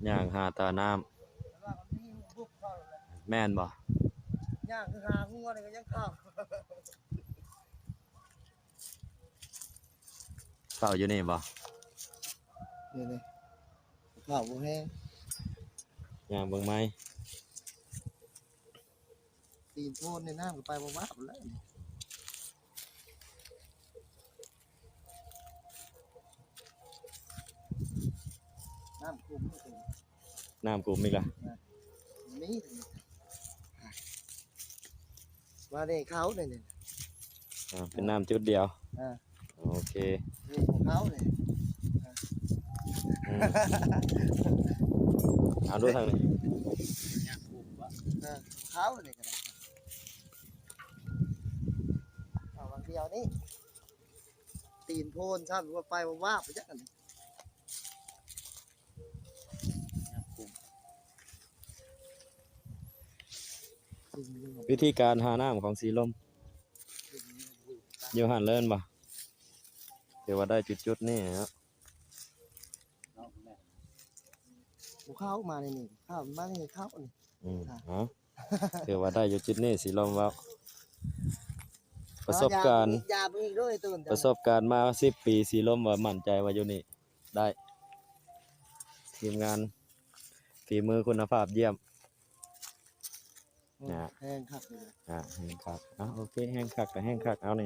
ย่างหาตาน้แต่ว่ามันมีบุกเข้าเลย ำแม่นบ่ย่างคือหางัวนี่ก็ยังเข้า เฝ้าอยู่นี่บ่นี่ข้าวบ่แห้ง ย่างเบิ่งไหม ตีนโพนในน้ำก็ไปบ่ว่าบแล้วน้ำคุมนี่เป็น น้ำกลุ่มอีกล่ะ นี่มาได้เขาเนี่ยนี่ เป็นน้ำจุดเดียว อ่า โอเค นี่ของเขาเนี่ย อืมเอาดูทางนี้ ของเขาเนี่ยก็ได้เอาบางเดียวนี่ตีนโพนซ้ำว่าไปบ่ว่าไปจักกันนี่ วิธีการหาน้ำของสีลมอยู่หันเล่นบ่เดี๋ยวว่าได้จุดๆนี่เนาะ เข้ามาในนี่เข้ามาในเข้านี่ เอาเดี๋ยวว่าได้จุดๆนี่สีลมว่าประสบการณ์ ยาเพิ่งอีกด้วยตื่น ประสบการณ์มา10 ปีสีลมว่ามั่นใจว่าอยู่นี่ได้ทีมงานฝีมือคุณภาพเยี่ยม แห้งครับ แห้งคักโอเคแห้งคักกับแห้งคักเอานี่